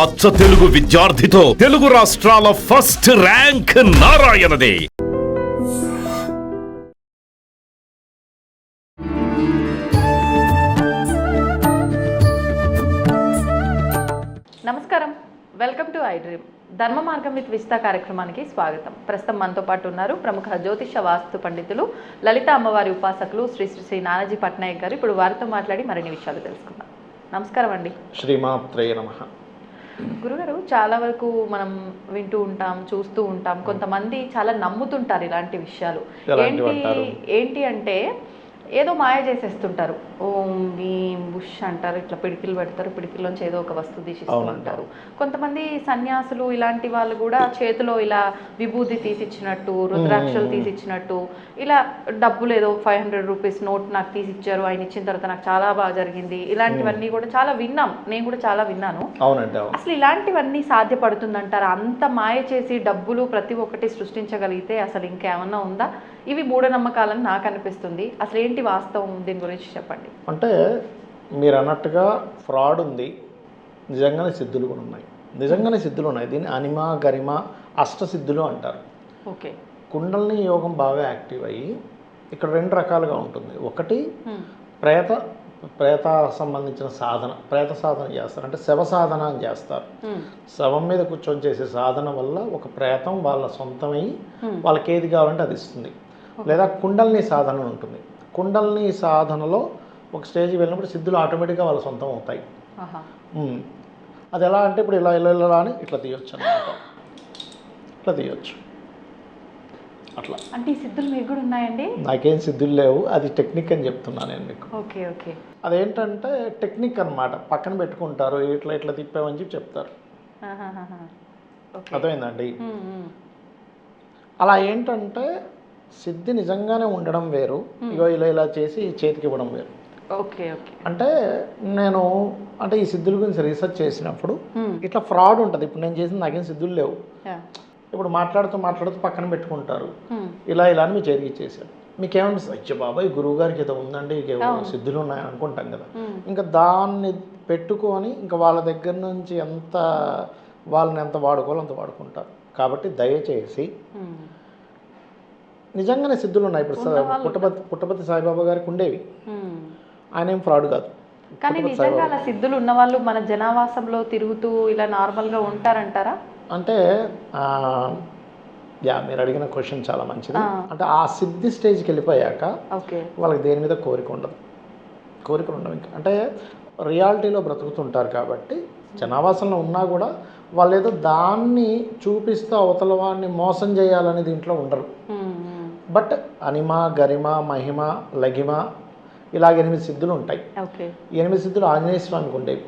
అచ్చ తెలుగు విద్యార్థితో తెలుగు రాష్ట్రాల first rank నారాయణదే. నమస్కారం, వెల్కమ్ టు ఐ డ్రీమ్. ధర్మ మార్గం విత్ విజిత కార్యక్రమానికి స్వాగతం. ప్రస్తుతం మనతో పాటు ఉన్నారు ప్రముఖ జ్యోతిష వాస్తు పండితులు, లలిత అమ్మవారి ఉపాసకులు శ్రీ శ్రీ శ్రీ నానాజీ పట్నాయక్ గారు. ఇప్పుడు వారితో మాట్లాడి మరిన్ని విషయాలు తెలుసుకుందాం. నమస్కారం అండి. శ్రీమాత్రే నమః. గురుగారు, చాలా వరకు మనం వింటూ ఉంటాం, చూస్తూ ఉంటాం, కొంతమంది చాలా నమ్ముతుంటారు ఇలాంటి విషయాలు. ఏంటి అంటే ఏదో మాయ చేసేస్తుంటారు. ఓం భీం బుష్ అంటారు, ఇట్లా పిడికిలు పెడతారు, పిడికిల్లోంచి ఏదో ఒక వస్తువు తీసిస్తూ ఉంటారు. కొంతమంది సన్యాసులు ఇలాంటి వాళ్ళు కూడా చేతిలో ఇలా విభూతి తీసిచ్చినట్టు, రుద్రాక్షలు తీసిచ్చినట్టు, ఇలా డబ్బులు ఏదో 500 రూపీస్ నోట్ నాకు తీసిచ్చారు, ఆయన ఇచ్చిన తర్వాత నాకు చాలా బాగా జరిగింది, ఇలాంటివన్నీ కూడా చాలా విన్నాం. నేను కూడా చాలా విన్నాను. అసలు ఇలాంటివన్నీ సాధ్యపడుతుందంటారా? అంత మాయ చేసి డబ్బులు ప్రతి ఒక్కటి సృష్టించగలిగితే అసలు ఇంకేమన్నా ఉందా? ఇవి మూఢనమ్మకాలని నాకు అనిపిస్తుంది. అసలు ఏంటి వాస్తవం, దీని గురించి చెప్పండి. అంటే మీరు అన్నట్టుగా ఫ్రాడ్ ఉంది, నిజంగానే సిద్ధులు కూడా ఉన్నాయి. నిజంగానే సిద్ధులు ఉన్నాయి. దీన్ని అనిమ గరిమ అష్టసిద్ధులు అంటారు. ఓకే. కుండలిని యోగం బాగా యాక్టివ్ అయ్యి ఇక్కడ 2 రకాలుగా ఉంటుంది. ఒకటి ప్రేత సంబంధించిన సాధన, ప్రేత సాధన చేస్తారు, అంటే శవ సాధన అని చేస్తారు. శవం మీద కూర్చొని చేసే సాధన వల్ల ఒక ప్రేతం వాళ్ళ సొంతమై వాళ్ళకి ఏది కావాలంటే అది ఇస్తుంది. లేదా కుండలిని సాధన ఉంటుంది. కుండలిని సాధనలో ఒక స్టేజ్కి వెళ్ళినప్పుడు సిద్ధులు ఆటోమేటిక్గా వాళ్ళ సొంతం అవుతాయి. అది ఎలా అంటే ఇప్పుడు ఇలా ఇలా ఇలా అని ఇట్లా తీయొచ్చు అన్నమాట. ఇట్లా తీయొచ్చు అట్లా. అంటే ఈ సిద్ధులు మీకు కూడా ఉన్నాయండి? నాకేం సిద్ధులు లేవు, అది టెక్నిక్ అని చెప్తున్నాను నేను మీకు. Okay okay. అదేంటంటే టెక్నిక్ అన్నమాట. పక్కన పెట్టుకుంటారు, ఇట్లా ఇట్లా తిప్పామని చెప్పి చెప్తారు. అర్థమైందండి? అలా ఏంటంటే సిద్ధి నిజంగానే ఉండడం వేరు, ఇగో ఇలా ఇలా చేసి చేతికి ఇవ్వడం వేరు. Okay okay. అంటే నేను ఈ సిద్ధుల గురించి రీసెర్చ్ చేసినప్పుడు ఇట్లా ఫ్రాడ్ ఉంటుంది. ఇప్పుడు నేను చేసిన నాకేం సిద్ధులు లేవు. ఇప్పుడు మాట్లాడుతూ పక్కన పెట్టుకుంటారు, ఇలా ఇలా అని మీ చేతికి ఇచ్చేసాడు. మీకేమనిపిస్తుంది? అచ్చా బాబాయ్ గురువు గారికి ఏదో ఉందండి, సిద్ధులు ఉన్నాయని అనుకుంటాం కదా. ఇంకా దాన్ని పెట్టుకొని ఇంకా వాళ్ళ దగ్గర నుంచి వాళ్ళని ఎంత వాడుకోవాలో అంత వాడుకుంటారు. కాబట్టి దయచేసి నిజంగానే సిద్ధులు ఉన్నాయి. ఇప్పుడు పుట్టపర్తి సాయిబాబా గారికి ఉండేవి, ఆయన ఏం ఫ్రాడ్ కాదు. కానీ నిజంగా అలా సిద్ధులు ఉన్న వాళ్ళు మన జనావాసంలో తిరుగుతూ ఇలా నార్మల్గా ఉంటారంటారా? అంటే మీరు అడిగిన క్వశ్చన్ చాలా మంచిది. అంటే ఆ సిద్ధి స్టేజ్కి వెళ్ళిపోయాక వాళ్ళకి దేని మీద కోరికలు ఉండవు ఇంకా. అంటే రియాలిటీలో బ్రతుకుతుంటారు కాబట్టి జనావాసంలో ఉన్నా కూడా వాళ్ళు ఏదో దాన్ని చూపిస్తూ అవతల వాడిని మోసం చేయాలని దీంట్లో ఉండరు. బట్ అనిమ గరిమ మహిమ లగిమ ఇలాగ 8 సిద్ధులు ఉంటాయి. 8 సిద్ధులు ఆంజనేయ స్వామికి ఉండేవి.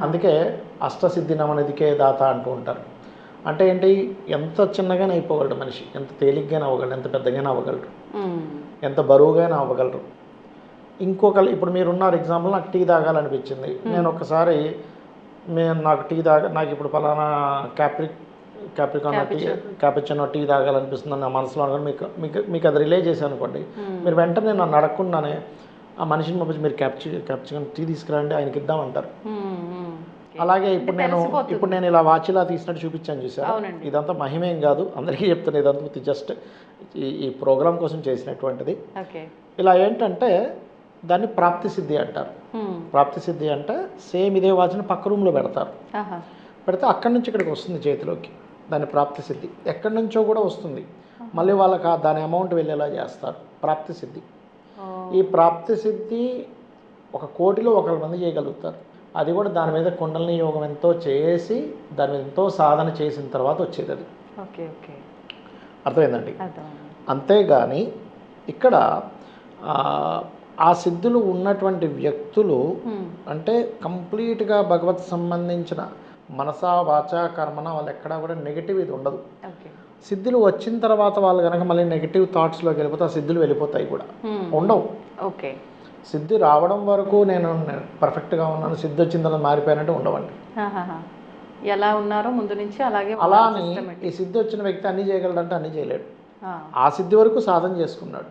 అందుకే అష్టసిద్ధి నవనిధికే దాత అంటూ ఉంటారు. అంటే ఏంటి, ఎంత చిన్నగానే అయిపోగలడు మనిషి, ఎంత తేలిగ్గానే అవ్వగలడు, ఎంత పెద్దగానే అవ్వగలరు, ఎంత బరువుగానే అవ్వగలరు. ఇంకొకరు ఇప్పుడు మీరున్నారు ఎగ్జాంపుల్, నాకు టీ తాగాలనిపించింది. నేను ఒకసారి నాకు నాకు ఇప్పుడు పలానా క్యాపిచినో టీ తాగాలనిపిస్తుంది నా మనసులో మీకు అది రిలే చేశాను అనుకోండి. మీరు వెంటనే నన్ను అడగకుండానే ఆ మనిషిని పంపించి మీరు క్యాప్చికన్ టీ తీసుకురండి ఆయనకి ఇద్దామంటారు. అలాగే ఇప్పుడు నేను ఇలా వాచిలా తీసినట్టు చూపించాను చూసారా, ఇదంతా మహిమేం కాదు, అందరికీ చెప్తాను, ఇదంతా జస్ట్ ఈ ప్రోగ్రామ్ కోసం చేసినటువంటిది. ఇలా ఏంటంటే దాన్ని ప్రాప్తి సిద్ధి అంటారు. ప్రాప్తి సిద్ధి అంటే సేమ్ ఇదే వాచ్ని పక్క రూమ్లో పెడతారు. పెడితే అక్కడి నుంచి ఇక్కడికి వస్తుంది చేతిలోకి, దాని ప్రాప్తి సిద్ధి. ఎక్కడి నుంచో కూడా వస్తుంది, మళ్ళీ వాళ్ళకి దాని అమౌంట్ వెళ్ళేలా చేస్తారు. ప్రాప్తి సిద్ధి. ఈ ప్రాప్తి సిద్ధి 1 కోటిలో 1 మంది చేయగలుగుతారు. అది కూడా దాని మీద కుండలిని యోగం ఎంతో చేసి దాని మీద ఎంతో సాధన చేసిన తర్వాత వచ్చేది అది. అర్థమైందండి? అంతేగాని ఇక్కడ ఆ సిద్ధులు ఉన్నటువంటి వ్యక్తులు అంటే కంప్లీట్గా భగవత్ సంబంధించిన మనసా వాచా కర్మన వాళ్ళు ఎక్కడా కూడా నెగిటివ్ ఇది ఉండదు. సిద్ధులు వచ్చిన తర్వాత వాళ్ళు కనుక మళ్ళీ నెగిటివ్ థాట్స్లోకి వెళ్ళిపోతే ఆ సిద్ధులు వెళ్ళిపోతాయి కూడా, ఉండవు. సిద్ధి రావడం వరకు నేను పర్ఫెక్ట్గా ఉన్నాను, సిద్ధి వచ్చిన తర్వాత మారిపోయానంటే ఉండవండి. ఎలా ఉన్నారో ముందు నుంచి అలాగే. అలా అని ఈ సిద్ధి వచ్చిన వ్యక్తి అన్నీ చేయగలడంటే అన్నీ చేయలేడు. ఆ సిద్ధి వరకు సాధన చేసుకున్నాడు.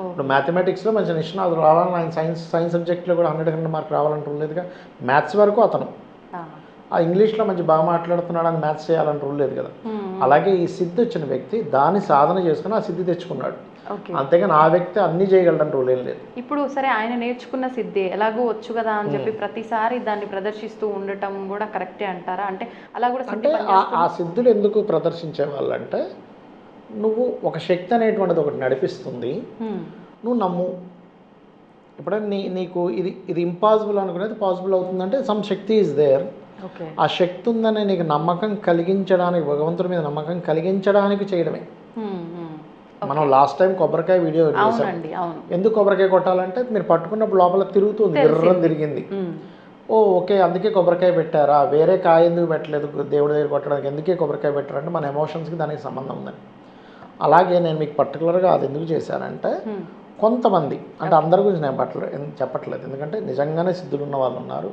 ఇప్పుడు మ్యాథమెటిక్స్లో మంచి నిష్ణాతులు రావాలని ఆయన సైన్స్ సబ్జెక్ట్లో కూడా 100 మార్క్ రావాలంటూ లేదుగా. మ్యాథ్స్ వరకు అతను ఆ ఇంగ్లీష్లో మంచి బాగా మాట్లాడుతున్నాడు అని మ్యాథ్స్ చేయాలని రూల్ లేదు కదా. అలాగే ఈ సిద్ధి వచ్చిన వ్యక్తి దాన్ని సాధన చేసుకుని ఆ సిద్ధి తెచ్చుకున్నాడు. అంతేగాని ఆ వ్యక్తి అన్ని చేయగలడని రూల్ ఏం లేదు. ఇప్పుడు సరే ఆయన నేర్చుకున్న సిద్ధి ఎలాగో వచ్చు కదా అని చెప్పి ప్రతిసారి దాన్ని ప్రదర్శిస్తూ ఉండటం కూడా కరెక్టే అంటారా? అంటే అలా కూడా అంటే ఆ సిద్ధులు ఎందుకు ప్రదర్శించే వాళ్ళంటే నువ్వు ఒక శక్తి అనేటువంటిది ఒకటి నడిపిస్తుంది, నువ్వు నమ్ము. ఎప్పుడైనా నీకు ఇది ఇంపాసిబుల్ అనుకునేది పాసిబుల్ అవుతుందంటే సమ్ శక్తి ఈజ్ దేర్. ఆ శక్తి ఉందని నీకు నమ్మకం కలిగించడానికి, భగవంతుడి మీద నమ్మకం కలిగించడానికి చేయడమే. మనం లాస్ట్ టైం కొబ్బరికాయ వీడియో చేసాం. ఎందుకు కొబ్బరికాయ కొట్టాలంటే మీరు పట్టుకున్నప్పుడు లోపల తిరుగుతుంది, గిర్రం తిరిగింది. ఓకే అందుకే కొబ్బరికాయ పెట్టారా, వేరే కాయ ఎందుకు పెట్టలేదు దేవుడి దగ్గర కొట్టడానికి, ఎందుకే కొబ్బరికాయ పెట్టారంటే మన ఎమోషన్స్కి దానికి సంబంధం ఉందని. అలాగే నేను మీకు పర్టికులర్గా అది ఎందుకు చేశానంటే కొంతమంది, అంటే అందరి గురించి నేను చెప్పట్లేదు, ఎందుకంటే నిజంగానే సిద్ధులు ఉన్న వాళ్ళు ఉన్నారు,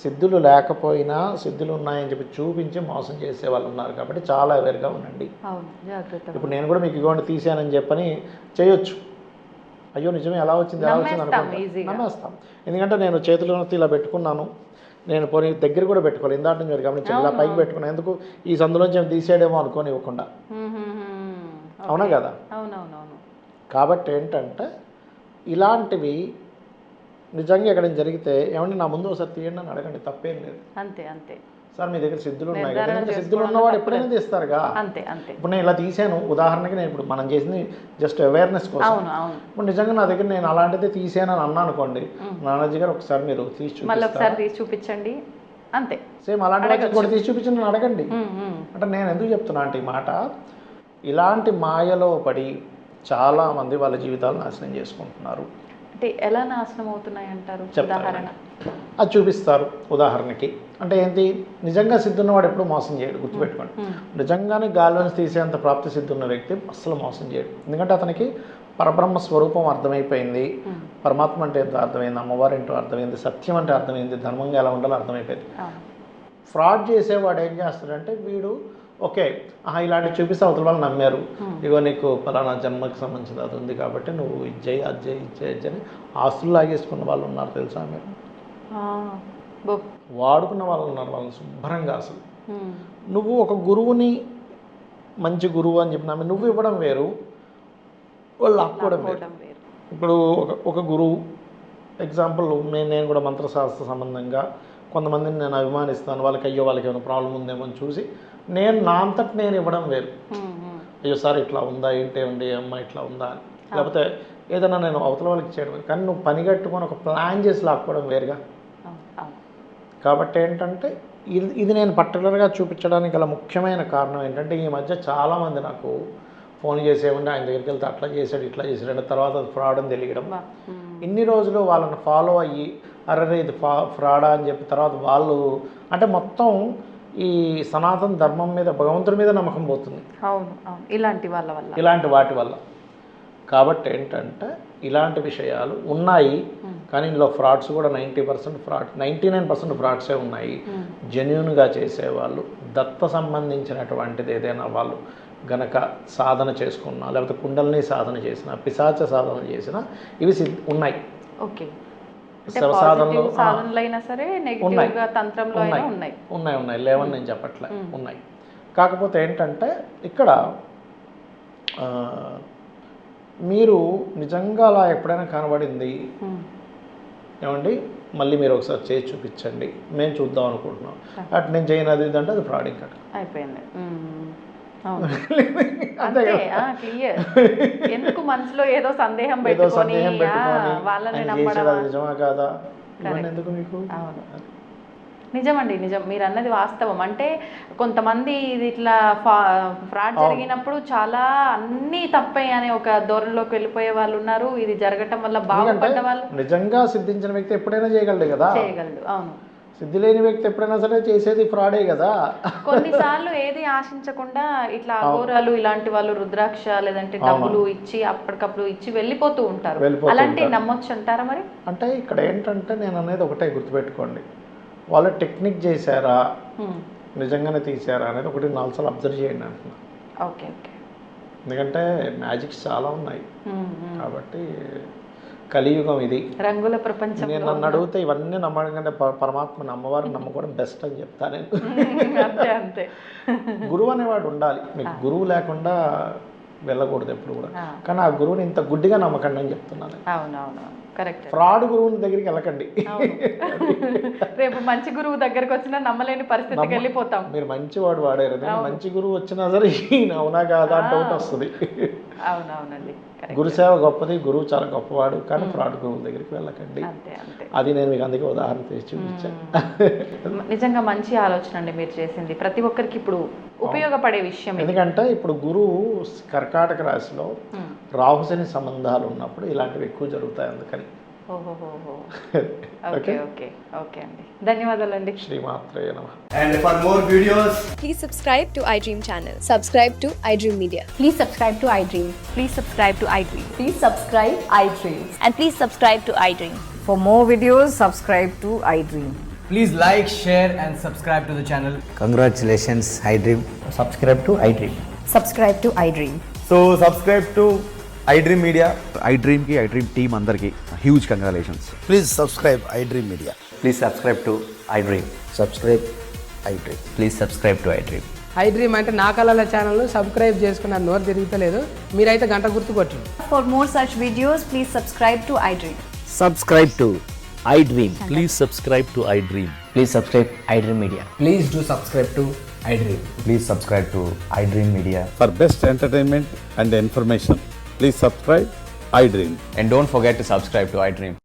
సిద్ధులు లేకపోయినా సిద్ధులు ఉన్నాయని చెప్పి చూపించి మోసం చేసే వాళ్ళు ఉన్నారు. కాబట్టి చాలా అవేర్గా ఉండండి. ఇప్పుడు నేను కూడా మీకు ఇవ్వండి తీసానని చెప్పని చేయొచ్చు, అయ్యో నిజమే ఎలా వచ్చింది నమ్మేస్తాం. ఎందుకంటే నేను చేతిలో ఇలా పెట్టుకున్నాను, నేను పోనీ దగ్గర కూడా పెట్టుకోవాలి, ఇందాక నుంచి మీరు గమనించాను, ఇలా పైకి పెట్టుకున్నాను, ఎందుకు ఈ సందులోంచి తీసేయడేమో అనుకోని ఇవ్వకుండా. అవునా కదా? కాబట్టి ఏంటంటే ఇలాంటివి నిజంగా ఎక్కడైనా జరిగితే ఏమంటే నా ముందు ఒకసారి తీయండి అని అడగండి, తప్పేం లేదు. అంతే అంతే సార్ మీ దగ్గర సిద్ధులు ఉన్నాయి కదా, ఎందుకంటే సిద్ధులు ఉన్నవాడు ఎప్పుడైనా తీస్తారుగా. అంతే అంతే. ఇప్పుడు నేను ఇలా తీసాను ఉదాహరణకి, నేను ఇప్పుడు మనం చేసింది జస్ట్ అవేర్నెస్ కోసం. ఇప్పుడు నిజంగా నా దగ్గర నేను అలాంటిది తీసాను అని అన్నా అనుకోండి, నానాజీ గారు ఒకసారి మీరు తీసి చూపించండి, అంతే సేమ్ అలాంటి కూడా తీసి చూపించండి అని అడగండి. అంటే నేను ఎందుకు చెప్తున్నా అంటే ఈ మాట, ఇలాంటి మాయలో పడి చాలామంది వాళ్ళ జీవితాలు నాశనం చేసుకుంటున్నారు. అంటే ఎలా నాశనం అవుతున్నాయి అంటారు? ఉదాహరణ అది చూపిస్తారు. ఉదాహరణకి అంటే ఏంటి, నిజంగా సిద్ధున్నవాడు ఎప్పుడు మోసం చేయడు, గుర్తుపెట్టుకోండి. నిజంగానే గాలిలోంచి తీసేంత ప్రాప్తి సిద్ధున్న వ్యక్తి అస్సలు మోసం చేయడు. ఎందుకంటే అతనికి పరబ్రహ్మ స్వరూపం అర్థమైపోయింది, పరమాత్మ అంటే ఏంటో అర్థమైంది, అమ్మవారు ఏంటో అర్థమైంది, సత్యం అంటే అర్థమైంది, ధర్మంగా ఎలా ఉండాలో అర్థమైపోయింది. ఫ్రాడ్ చేసేవాడు ఏం చేస్తాడంటే వీడు ఓకే ఇలాంటి చూపిస్తే అవతల వాళ్ళు నమ్మారు, ఇగో నీకు పలానా జన్మకి సంబంధించింది అది ఉంది కాబట్టి నువ్వు ఇజ్జయి అజ్జయి అని ఆస్తులు లాగేసుకున్న వాళ్ళు ఉన్నారు తెలుసా మీరు? వాడుకున్న వాళ్ళు ఉన్నారు, వాళ్ళని శుభ్రంగా. అసలు నువ్వు ఒక గురువుని మంచి గురువు అని చెప్పినా నువ్వు ఇవ్వడం వేరు, వాళ్ళు లాక్కోవడం వేరు. ఇప్పుడు ఒక గురువు ఎగ్జాంపుల్ నేను కూడా మంత్రశాస్త్ర సంబంధంగా కొంతమందిని నేను అభిమానిస్తాను, వాళ్ళకి అయ్యో వాళ్ళకి ఏమైనా ప్రాబ్లం ఉందేమో అని చూసి నేను నా అంతటి నేను ఇవ్వడం వేరు. అయ్యో సార్ ఇట్లా ఉందా, ఏంటి అమ్మ ఇట్లా ఉందా అని, లేకపోతే ఏదైనా నేను అవతల వాళ్ళకి చేయడం. కానీ నువ్వు పని కట్టుకొని ఒక ప్లాన్ చేసి లాక్కోవడం వేరుగా. కాబట్టి ఏంటంటే ఇది నేను పర్టికులర్గా చూపించడానికి గల ముఖ్యమైన కారణం ఏంటంటే ఈ మధ్య చాలామంది నాకు ఫోన్ చేసేవండి, ఆయన దగ్గరికి వెళ్తే అట్లా చేశాడు ఇట్లా చేశాడు అంటే తర్వాత అది ఫ్రాడ్ అని తెలియడం. ఇన్ని రోజులు వాళ్ళని ఫాలో అయ్యి అరే ఇది ఫ్రాడా అని చెప్పి తర్వాత వాళ్ళు అంటే మొత్తం ఈ సనాతన ధర్మం మీద భగవంతుడి మీద నమ్మకం పోతుంది. ఇలాంటి వాటి వల్ల. కాబట్టి ఏంటంటే ఇలాంటి విషయాలు ఉన్నాయి, కానీ ఇందులో ఫ్రాడ్స్ కూడా 90% ఫ్రాడ్, 99% ఫ్రాడ్సే ఉన్నాయి. జెన్యూన్గా చేసేవాళ్ళు దత్త సంబంధించినటువంటిది ఏదైనా వాళ్ళు గనక సాధన చేసుకున్నా, లేకపోతే కుండల్ని సాధన చేసిన, పిశాచ సాధన చేసిన ఇవి ఉన్నాయి. ఉన్నాయి లేవని నేను చెప్పట్లే, ఉన్నాయి. కాకపోతే ఏంటంటే ఇక్కడ మీరు నిజంగా అలా ఎప్పుడైనా కనబడింది ఏమండి మళ్ళీ మీరు ఒకసారి చేసి చూపించండి, మేము చూద్దాం అనుకుంటున్నాం, అటు నేను చేయను అది అంటే అది ఫ్రాడ్ ఇంకా అయిపోయింది. ఎందుకు మనసులో ఏదో సందేహం పెట్టుకొని నిజమా కాదా ఎందుకు మీకు? నిజమండి, నిజం, మీరు అన్నది వాస్తవం. అంటే కొంతమంది ఇది ఇట్లా ఫ్రాడ్ జరిగినప్పుడు చాలా అన్నీ తప్పే అనే ఒక ధోరణిలోకి వెళ్ళిపోయే వాళ్ళు ఉన్నారు. ఇది జరగటం వల్ల బాగుపడ్డ వాళ్ళు. నిజంగా సిద్ధించిన వ్యక్తి ఎప్పుడైనా చేయగలడు కదా, చేయగలడు. అవును. సిద్ధి లేని వ్యక్తి ఎప్పుడైనా సరే చేసేది ఫ్రాడే కదా. కొన్నిసార్లు ఏది ఆశించకుండా ఇట్లా అఘోరాలు ఇలాంటి వాళ్ళు రుద్రాక్ష లేదంటే డబ్బులు ఇచ్చి అప్పటికప్పుడు ఇచ్చి వెళ్ళిపోతూ ఉంటారు. అలాంటి నమ్మొచ్చు అంటారా మరి? అంటే ఇక్కడ ఏంటంటే నేను అనేది ఒకటే గుర్తుపెట్టుకోండి, వాళ్ళు టెక్నిక్ చేశారా నిజంగానే తీసారా అనేది ఒకటి 4 సార్లు అబ్జర్వ్ చేయండి అంటున్నా. Okay okay. ఎందుకంటే మ్యాజిక్స్ చాలా ఉన్నాయి కాబట్టి కలియుగం ఇది. రంగుల ప్రపంచం. నేను నన్ను అడిగితే ఇవన్నీ నమ్మడం కంటే పరమాత్మని అమ్మవారిని నమ్ముకోవడం బెస్ట్ అని చెప్తా నేను. అంతే అంతే. గురువు అనేవాడు ఉండాలి, మీకు గురువు లేకుండా వెళ్ళకూడదు ఎప్పుడు కూడా. కానీ ఆ గురువుని ఇంత గుడ్డిగా నమ్మకండి అని చెప్తున్నాను. అవునవును, కరెక్ట్. ఫ్రాడ్ గురువుని దగ్గరికి వెళ్ళకండి. రేపు మంచి గురువు దగ్గరకు వచ్చినా నమ్మలేని పరిస్థితికి వెళ్ళిపోతాం. మీరు మంచి వాడు వాడారు, మంచి గురువు వచ్చినా సరే ఈయన అవునా కాదా డౌట్ వస్తుంది. అవునవునండి, గురుసేవ గొప్పది, గురువు చాలా గొప్పవాడు, కానీ ఫ్రాడ్ గురువు దగ్గరికి వెళ్ళకండి. అది నేను మీకు అందుకే ఉదాహరణ తీసి చూపించాను. నిజంగా మంచి ఆలోచన అండి మీరు చేసింది, ప్రతి ఒక్కరికి ఇప్పుడు ఉపయోగపడే విషయం. ఎందుకంటే ఇప్పుడు గురువు కర్కాటక రాశిలో రాహుశని సంబంధాలు ఉన్నప్పుడు ఇలాంటివి ఎక్కువ జరుగుతాయి, అందుకని. ఓకే ఓకే ఓకే అండి, ధన్యవాదాలండి. శ్రీమాత్రే నమః. And for more videos, please subscribe to iDream channel. Subscribe to iDream Media. Please subscribe to iDream. Please subscribe to iDream. Please subscribe iDream. And please subscribe to iDream. For more videos, subscribe to iDream. please like, share and subscribe to the channel. Congratulations, iDream. Subscribe to iDream. Subscribe to iDream. So subscribe to iDream Media. iDream ki iDream team andarki huge congratulations. Please subscribe iDream Media. Please subscribe to iDream. Subscribe iDream. Please subscribe to iDream. iDream అంటే నా కళల channel subscribe చేసుకున్న నోరు తిరుగుతలేదు, మీరైతే గంట గుర్తు కొట్టండి. For more such videos, please subscribe to iDream. Subscribe to iDream. Please subscribe to iDream. Please subscribe iDream Media. Please do subscribe to iDream. Please subscribe to iDream Media. For best entertainment and information, please subscribe iDream. And don't forget to subscribe to iDream.